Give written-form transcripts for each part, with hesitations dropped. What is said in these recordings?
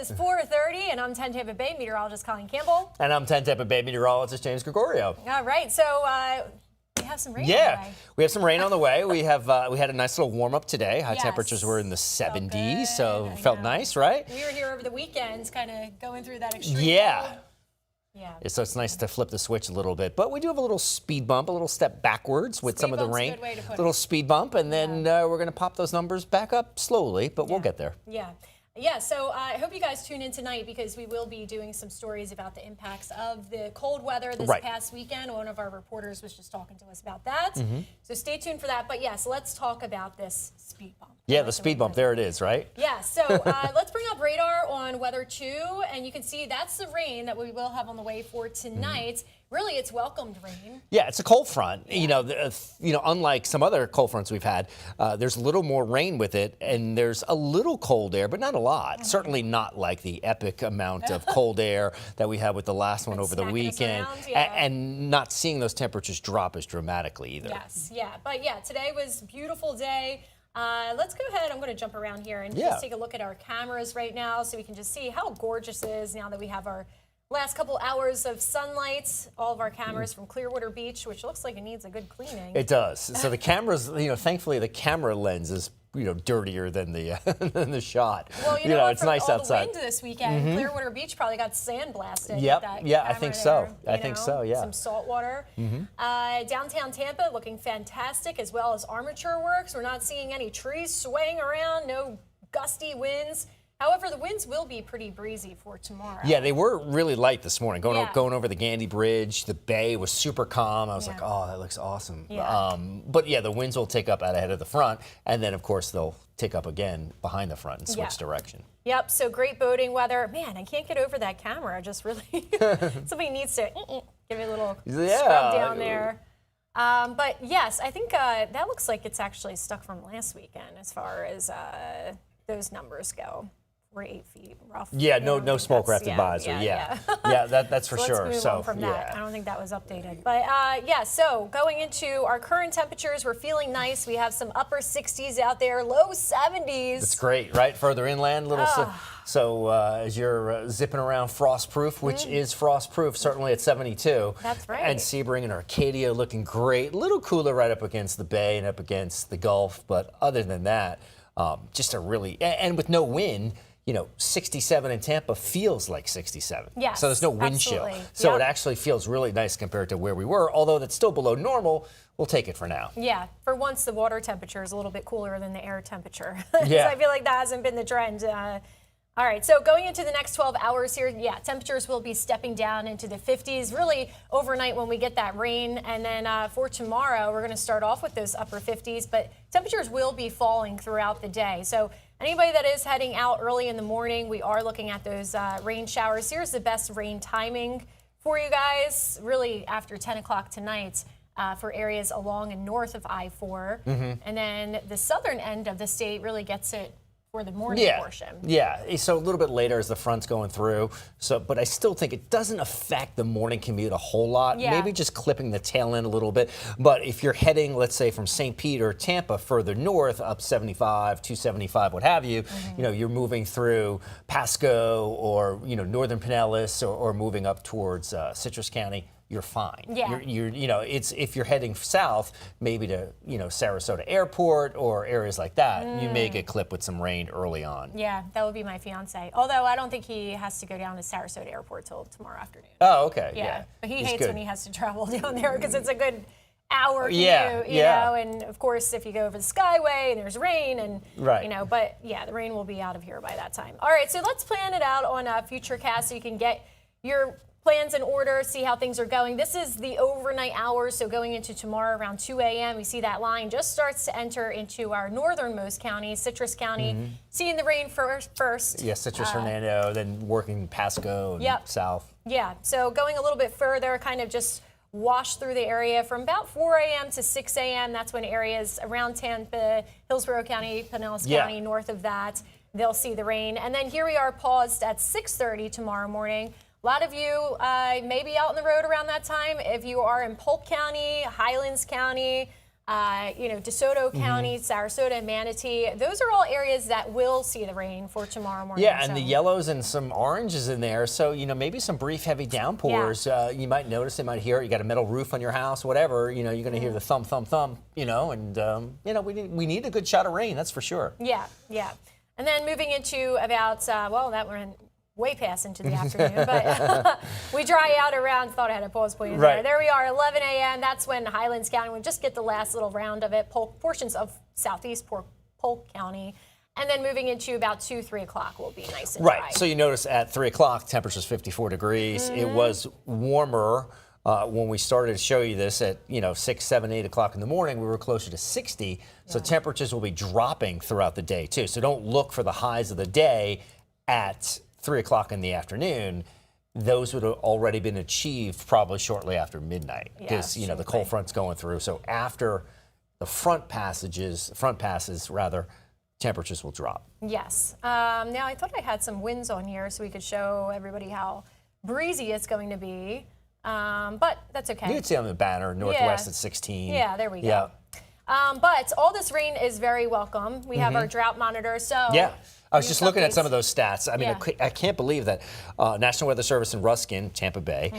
is 4:30, and I'm 10 Tampa Bay meteorologist Colleen Campbell. And I'm 10 Tampa Bay meteorologist James Gregorio. All right, so we have some rain. Yeah, we have some rain on the way. We had a nice little warm up today. High temperatures were in the 70s, so it felt nice, right? We were here over the weekends, kind of going through that extreme. Yeah. Yeah. So it's nice to flip the switch a little bit. But we do have a little speed bump, a little step backwards with some of the rain. Good way to put little it. Speed bump, and then we're going to pop those numbers back up slowly, but we'll get there. Yeah. Yeah, so I hope you guys tune in tonight because we will be doing some stories about the impacts of the cold weather this past weekend. One of our reporters was just talking to us about that. So stay tuned for that. But yes, let's talk about this speed bump. Yeah, the speed bump, there it is, right? Yeah, so let's bring up radar on weather 2, and you can see that's the rain that we will have on the way for tonight. Really, it's welcomed rain. Yeah, it's a cold front. Yeah. Unlike some other cold fronts we've had, there's a little more rain with it, and there's a little cold air, but not a lot. Certainly not like the epic amount of cold air that we had with the last one over the weekend, and not seeing those temperatures drop as dramatically either. Yes, yeah, but yeah, today was a beautiful day. Let's go ahead. I'm going to jump around here and just take a look at our cameras right now so we can just see how gorgeous it is now that we have our last couple hours of sunlight. All of our cameras from Clearwater Beach, which looks like it needs a good cleaning. It does. So the cameras, thankfully the camera lens is dirtier than the than the shot. Well, you know, it's nice outside. The wind this weekend, Clearwater Beach probably got sandblasted. Yep. With that Yeah, I think so. There, I think so. Yeah. Some salt water. Downtown Tampa looking fantastic, as well as armature works. We're not seeing any trees swaying around. No gusty winds. However, the winds will be pretty breezy for tomorrow. Yeah, they were really light this morning. Going over the Gandy Bridge, the bay was super calm. I was like, oh, that looks awesome. Yeah. But yeah, the winds will take up out ahead of the front, and then of course they'll take up again behind the front and switch direction. Yep. So great boating weather. Man, I can't get over that camera. Just really, somebody needs to give it a little scrub down there. But yes, I think that looks like it's actually stuck from last weekend as far as those numbers go. We're 8 feet rough. Yeah, no smoke craft advisor. Yeah, that's for sure. Let's move on from that. I don't think that was updated. But so going into our current temperatures, we're feeling nice. We have some upper 60s out there, low 70s. That's great, right? Further inland, so as you're zipping around Frostproof, which is Frostproof, certainly at 72. That's right. And Sebring and Arcadia looking great. A little cooler right up against the bay and up against the Gulf, but other than that, just a really, and with no wind, 67 in Tampa feels like 67. Yes, so there's no wind chill. So it actually feels really nice compared to where we were, although that's still below normal. We'll take it for now. Yeah, for once the water temperature is a little bit cooler than the air temperature. Yeah. I feel like that hasn't been the trend. All right, so going into the next 12 hours here, temperatures will be stepping down into the 50s, really overnight when we get that rain. And then for tomorrow, we're going to start off with those upper 50s, but temperatures will be falling throughout the day. So anybody that is heading out early in the morning, we are looking at those rain showers. Here's the best rain timing for you guys, really after 10 o'clock tonight. For areas along and north of I-4. And then the southern end of the state really gets it for the morning portion. Yeah, so a little bit later as the front's going through. But I still think it doesn't affect the morning commute a whole lot. Yeah. Maybe just clipping the tail end a little bit. But if you're heading, let's say, from St. Pete or Tampa further north, up 75, 275, what have you, you're moving through Pasco or, northern Pinellas or moving up towards Citrus County, you're fine. Yeah. It's if you're heading south, maybe to, Sarasota Airport or areas like that, you may get clipped with some rain early on. Yeah, that would be my fiance. Although I don't think he has to go down to Sarasota Airport till tomorrow afternoon. Oh, okay. Yeah. But he hates when he has to travel down there because it's a good hour commute, you know, and of course if you go over the Skyway and there's rain and, but the rain will be out of here by that time. All right, so let's plan it out on Futurecast so you can get your plans in order, see how things are going. This is the overnight hours, so going into tomorrow around 2 a.m., we see that line just starts to enter into our northernmost county, Citrus County, seeing the rain first. Yeah, Citrus, Hernando, then working Pasco and south. Yeah, so going a little bit further, kind of just wash through the area from about 4 a.m. to 6 a.m. That's when areas around Tampa, Hillsborough County, Pinellas County, north of that, they'll see the rain. And then here we are paused at 6:30 tomorrow morning. A lot of you may be out on the road around that time. If you are in Polk County, Highlands County, DeSoto County, Sarasota, and Manatee. Those are all areas that will see the rain for tomorrow morning. Yeah, and the yellows and some oranges in there. So, maybe some brief heavy downpours. You might notice, you might hear it. You got a metal roof on your house, whatever. You're going to hear the thump, thump, thump, and, we need a good shot of rain, that's for sure. Yeah. And then moving into about, that we're in way past into the afternoon, but we dry out around, thought I had a pause point there. There we are, 11 a.m. That's when Highlands County, we just get the last little round of it, portions of southeast Polk County. And then moving into about 2, 3 o'clock will be nice and dry. Right, so you notice at 3 o'clock, temperature's 54 degrees. It was warmer when we started to show you this at 6, 7, 8 o'clock in the morning. We were closer to 60, so temperatures will be dropping throughout the day too. So don't look for the highs of the day at 3 o'clock in the afternoon. Those would have already been achieved probably shortly after midnight because the cold front's going through. So after the front passes, temperatures will drop. Yes. Now I thought I had some winds on here so we could show everybody how breezy it's going to be, but that's okay. You can see on the banner, northwest at 16. Yeah, there we go. But all this rain is very welcome. We have our drought monitor, so I was just looking at some of those stats. I mean, I can't believe that National Weather Service in Ruskin, Tampa Bay,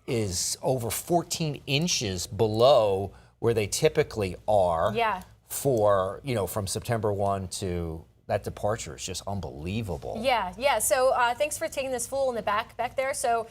is over 14 inches below where they typically are for, from September 1 to that departure is just unbelievable. Yeah. So thanks for taking this full in the back there. So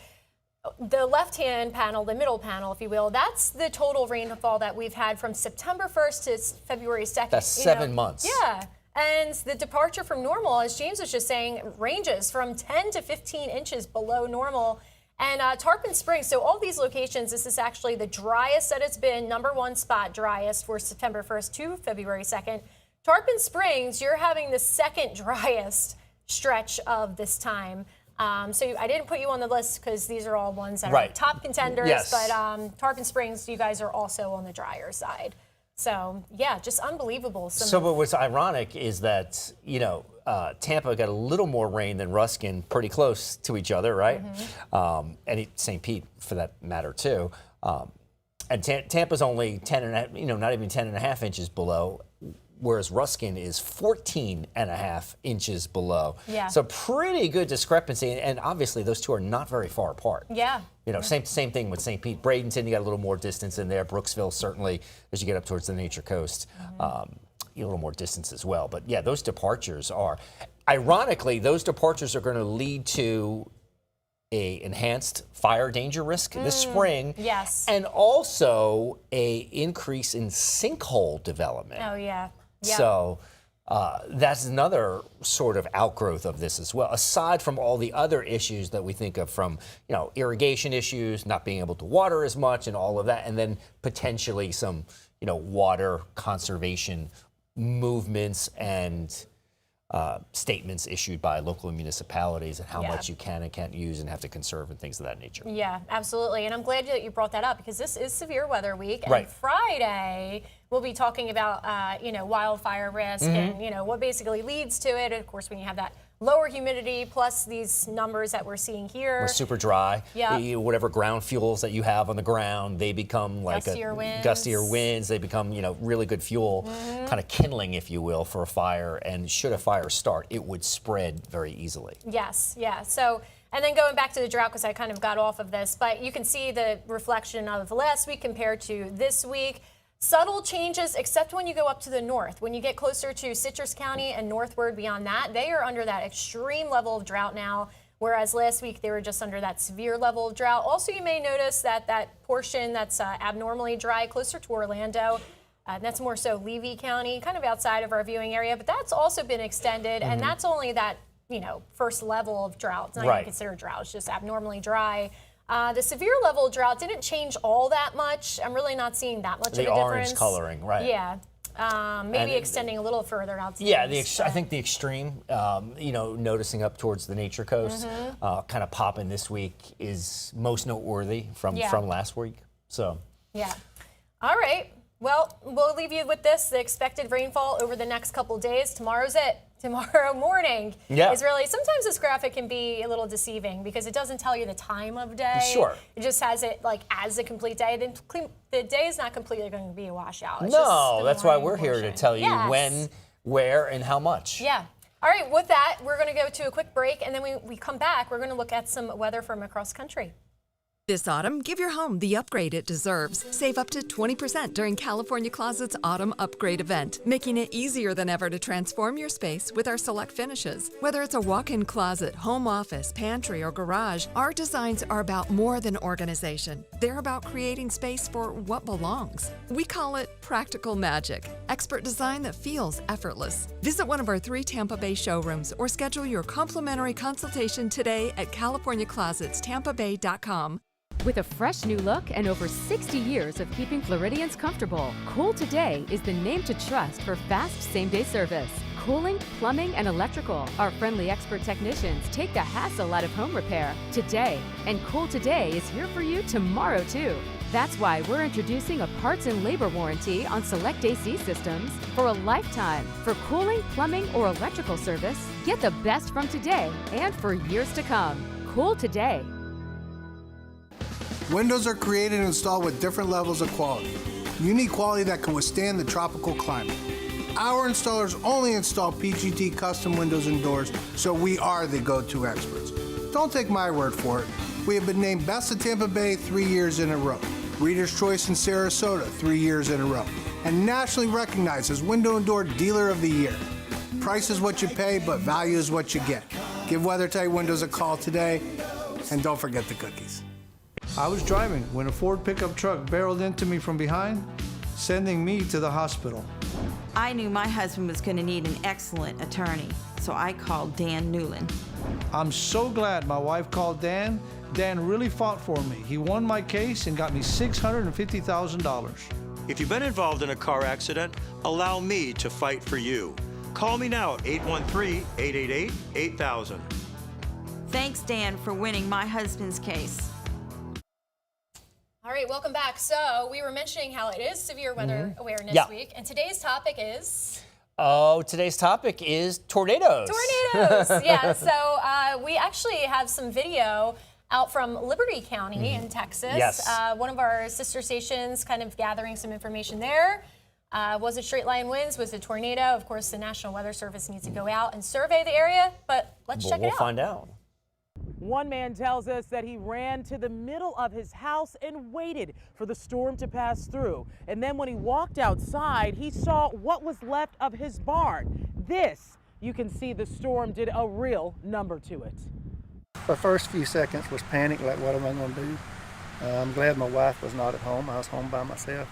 the left-hand panel, the middle panel, if you will, that's the total rainfall that we've had from September 1st to February 2nd. That's 7 months. Yeah. And the departure from normal, as James was just saying, ranges from 10 to 15 inches below normal. And Tarpon Springs, so all these locations, this is actually the driest that it's been, #1 spot driest for September 1st to February 2nd. Tarpon Springs, you're having the second driest stretch of this time. So I didn't put you on the list because these are all ones that are top contenders, but Tarpon Springs, you guys are also on the drier side. So, just unbelievable. But what's ironic is that, Tampa got a little more rain than Ruskin, pretty close to each other, right? And St. Pete, for that matter, too. And Tampa's only 10.5, not even 10.5 inches below, whereas Ruskin is 14.5 inches below. So pretty good discrepancy, and obviously those two are not very far apart. Same thing with St. Pete. Bradenton, you got a little more distance in there. Brooksville, certainly, as you get up towards the Nature Coast, a little more distance as well. But those departures are, ironically, those departures are going to lead to a enhanced fire danger risk this spring. And also a increase in sinkhole development. So that's another sort of outgrowth of this as well, aside from all the other issues that we think of from, irrigation issues, not being able to water as much and all of that, and then potentially some, water conservation movements and statements issued by local municipalities and how much you can and can't use and have to conserve and things of that nature. Yeah, absolutely. And I'm glad that you brought that up because this is severe weather week. And Friday, we'll be talking about, wildfire risk and, what basically leads to it. Of course, when you have that lower humidity plus these numbers that we're seeing here. We're super dry. Whatever ground fuels that you have on the ground, they become like gustier winds. They become, really good fuel, kind of kindling, if you will, for a fire. And should a fire start, it would spread very easily. So, and then going back to the drought, because I kind of got off of this, but you can see the reflection of last week compared to this week. Subtle changes, except when you go up to the north. When you get closer to Citrus County and northward beyond that, they are under that extreme level of drought now, whereas last week they were just under that severe level of drought. Also, you may notice that that portion that's abnormally dry closer to Orlando, that's more so Levy County, kind of outside of our viewing area, but that's also been extended, and that's only that, first level of drought. It's not even considered drought, it's just abnormally dry. The severe level drought didn't change all that much. I'm really not seeing that much of a difference. The orange coloring, right. Maybe extending a little further out. I think the extreme, noticing up towards the Nature Coast, kind of popping this week is most noteworthy from last week. So. All right. Well, we'll leave you with this. The expected rainfall over the next couple days. Tomorrow's it. Tomorrow morning is really, sometimes this graphic can be a little deceiving because it doesn't tell you the time of day. Sure. It just has it like as a complete day. Then the day is not completely going to be a washout. It's No, just that's why we're here to tell you when, where, and how much. Yeah. All right, with that, we're going to go to a quick break, and then we come back, we're going to look at some weather from across country. This autumn, give your home the upgrade it deserves. Save up to 20% during California Closet's Autumn Upgrade event, making it easier than ever to transform your space with our select finishes. Whether it's a walk-in closet, home office, pantry, or garage, our designs are about more than organization. They're about creating space for what belongs. We call it practical magic, expert design that feels effortless. Visit one of our 3 Tampa Bay showrooms or schedule your complimentary consultation today at CaliforniaClosetsTampaBay.com. With a fresh new look and over 60 years of keeping Floridians comfortable, Cool Today is the name to trust for fast same-day service. Cooling, plumbing, and electrical. Our friendly expert technicians take the hassle out of home repair today. And Cool Today is here for you tomorrow, too. That's why we're introducing a parts and labor warranty on select AC systems for a lifetime. For cooling, plumbing, or electrical service, get the best from today and for years to come. Cool Today. Windows are created and installed with different levels of quality. Unique quality that can withstand the tropical climate. Our installers only install PGT custom windows and doors, so we are the go-to experts. Don't take my word for it. We have been named Best of Tampa Bay 3 years in a row, Reader's Choice in Sarasota 3 years in a row, and nationally recognized as Window and Door Dealer of the Year. Price is what you pay, but value is what you get. Give WeatherTight Windows a call today, and don't forget the cookies. I was driving when a Ford pickup truck barreled into me from behind, sending me to the hospital. I knew my husband was going to need an excellent attorney, so I called Dan Newland. I'm so glad my wife called Dan. Dan really fought for me. He won my case and got me $650,000. If you've been involved in a car accident, allow me to fight for you. Call me now at 813-888-8000. Thanks, Dan, for winning my husband's case. All right, welcome back. So we were mentioning how it is Severe Weather Awareness Week, and today's topic is... Today's topic is tornadoes. Tornadoes, yeah. So we actually have some video out from Liberty County in Texas. Yes. One of our sister stations kind of gathering some information there. Was it straight line winds? Was it tornado? Of course, the National Weather Service needs to go out and survey the area, but let's check it out. We'll find out. One man tells us that he ran to the middle of his house and waited for the storm to pass through. And then when he walked outside, he saw what was left of his barn. This, you can see the storm did a real number to it. The first few seconds was panic, like what am I going to do? I'm glad my wife was not at home. I was home by myself,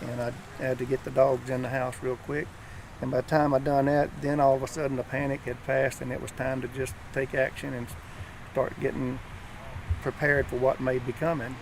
and I had to get the dogs in the house real quick. And by the time I done that, then all of a sudden the panic had passed and it was time to just take action and start getting prepared for what may be coming.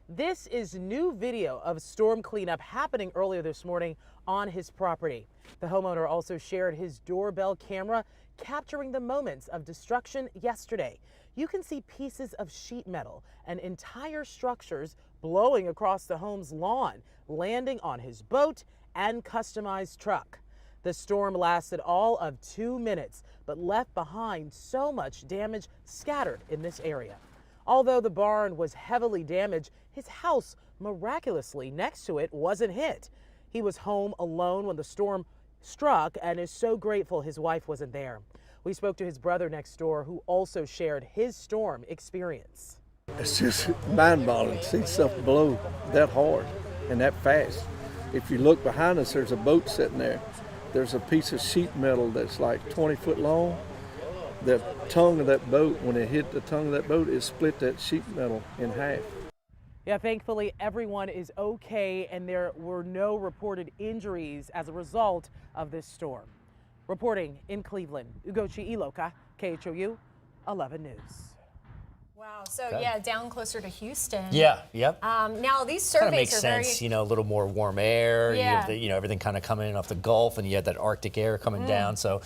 This is new video of storm cleanup happening earlier this morning on his property. The homeowner also shared his doorbell camera capturing the moments of destruction yesterday. You can see pieces of sheet metal and entire structures blowing across the home's lawn, landing on his boat and customized truck. The storm lasted all of 2 minutes, but left behind so much damage scattered in this area. Although the barn was heavily damaged, his house, miraculously next to it, wasn't hit. He was home alone when the storm struck and is so grateful his wife wasn't there. We spoke to his brother next door, who also shared his storm experience. It's just mind-boggling to see stuff blow that hard and that fast. If you look behind us, there's a boat sitting there. There's a piece of sheet metal that's like 20 foot long. The tongue of that boat, when it hit the tongue of that boat, it split that sheet metal in half. Yeah, thankfully everyone is okay and there were no reported injuries as a result of this storm. Reporting in Cleveland, Ugochi Iloka, KHOU 11 News. Wow, so yeah, down closer to Houston. Yeah, yep. Now these Kind of surveys makes are sense, very... you know, a little more warm air. Yeah. You have the, everything kind of coming in off the Gulf, and you had that Arctic air coming down. So,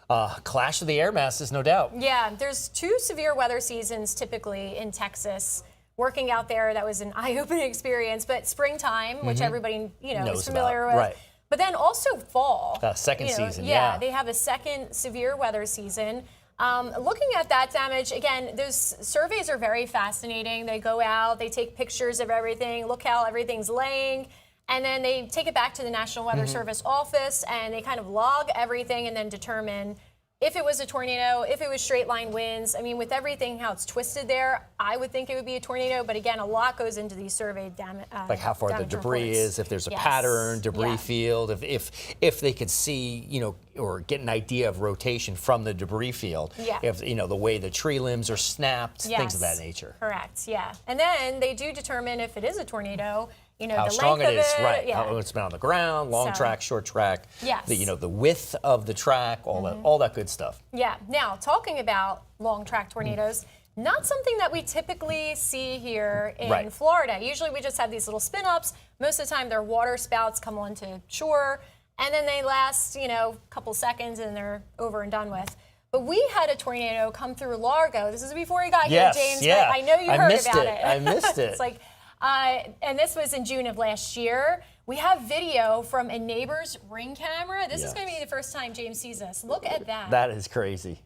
clash of the air masses, no doubt. Yeah, there's 2 severe weather seasons typically in Texas. working out there, that was an eye-opening experience. But springtime, which everybody Knows is familiar about. with. Right. But then also fall. Second season, Yeah, they have a second severe weather season. Looking at that damage, again, those surveys are very fascinating. They go out, they take pictures of everything, look how everything's laying, and then they take it back to the National Weather Service office, and they kind of log everything and then determine if it was a tornado, if it was straight line winds. I mean, with everything, how it's twisted there, I would think it would be a tornado. But again, a lot goes into these survey damage. Like how far the debris is, if there's a pattern, debris field, if they could see, or get an idea of rotation from the debris field. Yeah. If, the way the tree limbs are snapped, things of that nature. Correct, yeah. And then they do determine if it is a tornado, how the strong length it is, of it. right? Yeah. How it's been on the ground, long track, short track. Yes. The width of the track, all that good stuff. Yeah. Now, talking about long track tornadoes, not something that we typically see here in Florida. Usually we just have these little spin ups. Most of the time, they're water spouts come onto shore, and then they last, a couple seconds, and they're over and done with. But we had a tornado come through Largo. This is before you got here, James. Yeah. But I know you heard about it. I missed it. It's like. And this was in June of last year. We have video from a neighbor's Ring camera. This is going to be the first time James sees this. Look at that. That is crazy.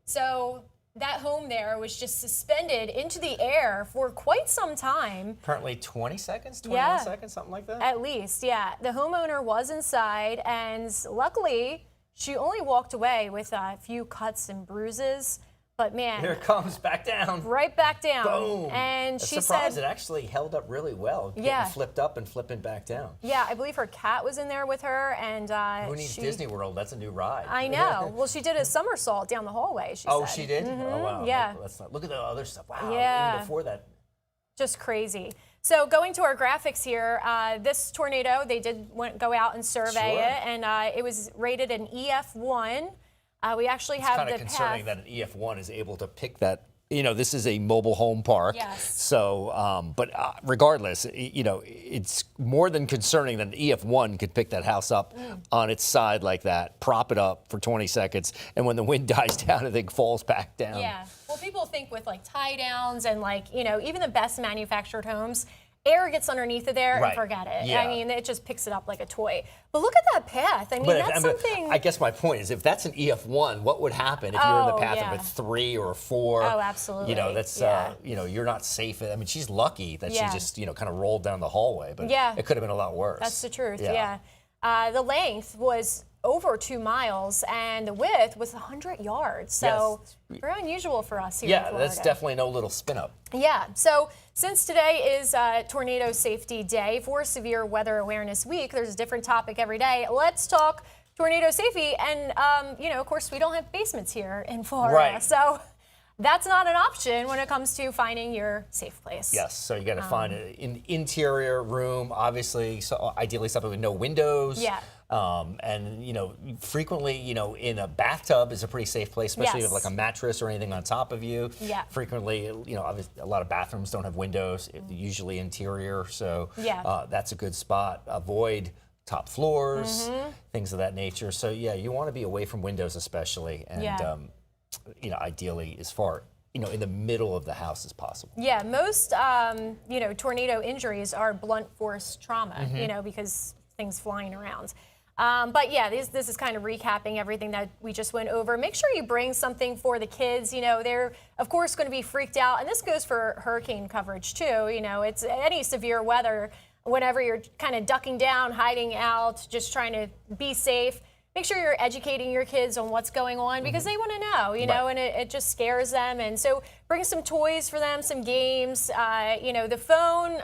So that home there was just suspended into the air for quite some time. Apparently 20 seconds, 21 seconds, something like that? At least, yeah. The homeowner was inside, and luckily, she only walked away with a few cuts and bruises. But man, here it comes back down. Right back down. Boom. And she surprised said it actually held up really well. Getting flipped up and flipping back down. Yeah, I believe her cat was in there with her, and who needs Disney World? That's a new ride. I know. Well, she did a somersault down the hallway. She said. She did? Oh wow. Yeah. Look at the other stuff. Wow. Yeah. Even before that. Just crazy. So going to our graphics here, this tornado, they did go out and survey it, and it was rated an EF1. We actually have kind the of concerning path. that an EF1 is able to pick that. This is a mobile home park. Yes. So, but regardless, it's more than concerning that an EF1 could pick that house up on its side like that, prop it up for 20 seconds, and when the wind dies down, the thing falls back down. Yeah. Well, people think with like tie downs and even the best manufactured homes, air gets underneath of there and forget it. Yeah. I mean, it just picks it up like a toy. But look at that path. I mean, that's something. I guess my point is, if that's an EF1, what would happen if you're in the path of a 3 or a 4? Oh, absolutely. That's you're not safe. I mean, she's lucky that she just kind of rolled down the hallway, but it could have been a lot worse. That's the truth. Yeah. The length was over 2 miles, and the width was 100 yards. So very unusual for us here in Florida. That's definitely no little spin up. Yeah. So since today is Tornado Safety Day for Severe Weather Awareness Week, there's a different topic every day. Let's talk tornado safety. And, of course, we don't have basements here in Florida. Right. So that's not an option when it comes to finding your safe place. Yes, so you got to find an interior room, obviously, so ideally something with no windows. Yeah. And frequently, in a bathtub is a pretty safe place, especially if you have like a mattress or anything on top of you. Yeah. Frequently, obviously, a lot of bathrooms don't have windows, usually interior, so that's a good spot. Avoid top floors, things of that nature. So you want to be away from windows especially, and ideally as far in the middle of the house as possible. Yeah, most tornado injuries are blunt force trauma, because things flying around. But this is kind of recapping everything that we just went over. Make sure you bring something for the kids. They're of course going to be freaked out, and this goes for hurricane coverage too. It's any severe weather. Whenever you're kind of ducking down, hiding out, just trying to be safe. Make sure you're educating your kids on what's going on because they want to know, and it just scares them. And so bring some toys for them, some games. The phone,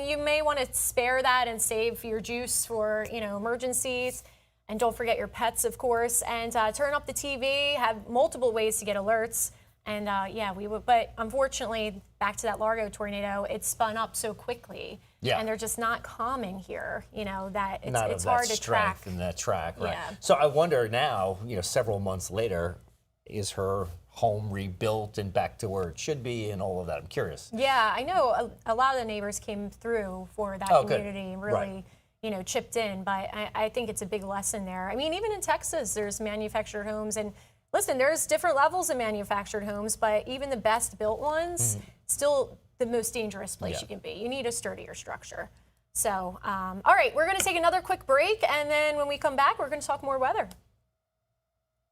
you may want to spare that and save your juice for, emergencies. And don't forget your pets, of course. And turn up the TV, have multiple ways to get alerts. And we would, but unfortunately, back to that Largo tornado, it spun up so quickly. Yeah. And they're just not calming here, that it's hard to track. In that track, right? Yeah. So I wonder now, several months later, is her home rebuilt and back to where it should be and all of that? I'm curious. Yeah, I know a lot of the neighbors came through for that community and really, chipped in. But I think it's a big lesson there. I mean, even in Texas, there's manufactured homes and listen, there's different levels of manufactured homes, but even the best built ones, still the most dangerous place you can be. You need a sturdier structure. So, all right, we're going to take another quick break, and then when we come back, we're going to talk more weather.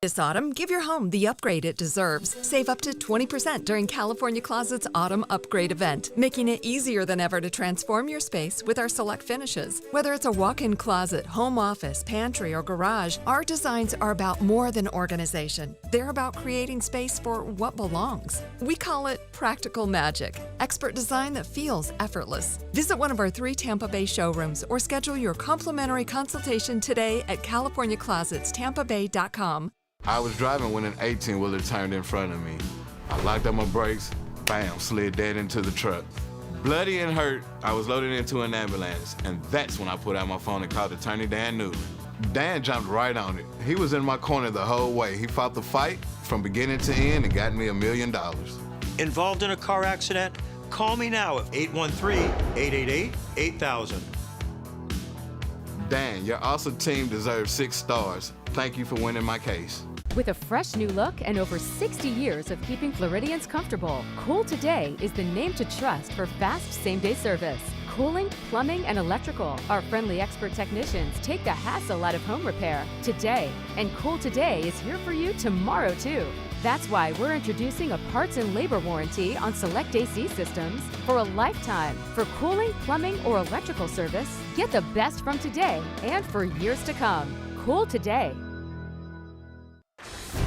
This autumn, give your home the upgrade it deserves. Save up to 20% during California Closet's Autumn Upgrade event, making it easier than ever to transform your space with our select finishes. Whether it's a walk-in closet, home office, pantry, or garage, our designs are about more than organization. They're about creating space for what belongs. We call it practical magic, expert design that feels effortless. Visit one of our 3 Tampa Bay showrooms or schedule your complimentary consultation today at CaliforniaClosetsTampaBay.com. I was driving when an 18-wheeler turned in front of me. I locked up my brakes, bam, slid dead into the truck. Bloody and hurt, I was loaded into an ambulance, and that's when I put out my phone and called attorney Dan Newton. Dan jumped right on it. He was in my corner the whole way. He fought the fight from beginning to end and got me $1 million. Involved in a car accident? Call me now at 813-888-8000. Dan, your awesome team deserves 6 stars. Thank you for winning my case. With a fresh new look and over 60 years of keeping Floridians comfortable, Cool Today is the name to trust for fast same-day service. Cooling, plumbing, and electrical. Our friendly expert technicians take the hassle out of home repair today. And Cool Today is here for you tomorrow, too. That's why we're introducing a parts and labor warranty on select AC systems for a lifetime. For cooling, plumbing, or electrical service, get the best from today and for years to come. Cool Today.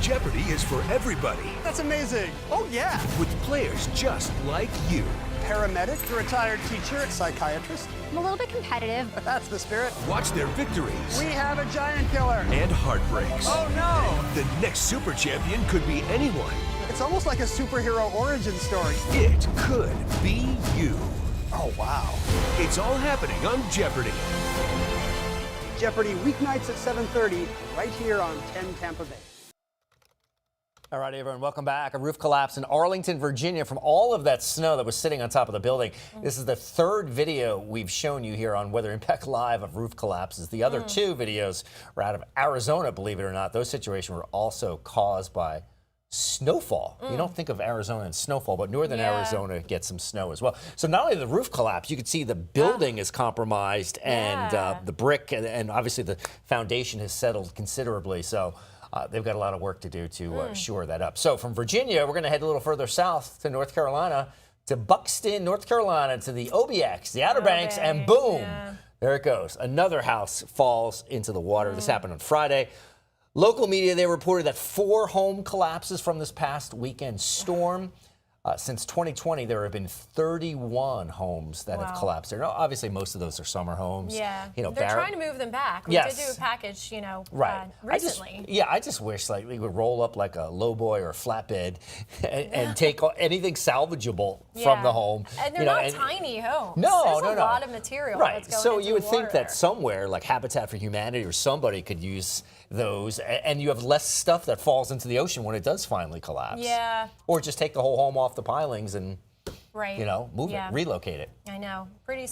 Jeopardy is for everybody. That's amazing. Oh, yeah. With players just like you. Paramedic, a retired teacher, psychiatrist. I'm a little bit competitive. That's the spirit. Watch their victories. We have a giant killer. And heartbreaks. Oh, no. The next super champion could be anyone. It's almost like a superhero origin story. It could be you. Oh, wow. It's all happening on Jeopardy. Jeopardy weeknights at 7:30, right here on 10 Tampa Bay. All right, everyone, welcome back. A roof collapse in Arlington, Virginia from all of that snow that was sitting on top of the building. This is the 3rd video we've shown you here on Weather Impact Live of roof collapses. The other 2 videos were out of Arizona, believe it or not. Those situations were also caused by snowfall. You don't think of Arizona and snowfall, but northern Arizona gets some snow as well. So not only the roof collapse, you can see the building is compromised and the brick and obviously the foundation has settled considerably. So they've got a lot of work to do to shore that up. So from Virginia, we're going to head a little further south to North Carolina, to Buxton, North Carolina, to the OBX, the Outer Banks, and boom, there it goes. Another house falls into the water. This happened on Friday. Local media, they reported that 4 home collapses from this past weekend storm. Since 2020, there have been 31 homes that have collapsed there. Now, obviously, most of those are summer homes. Yeah, you know, they're trying to move them back. We did do a package, you know, recently. I just wish like we would roll up like a lowboy or a flatbed and take anything salvageable from the home. And they're not tiny homes. No, There's a lot of material that's going so into you would the think water that somewhere like Habitat for Humanity or somebody could use those, and you have less stuff that falls into the ocean when it does finally collapse. Yeah. Or just take the whole home off the pilings and, you know, move it, relocate it. I know. Pretty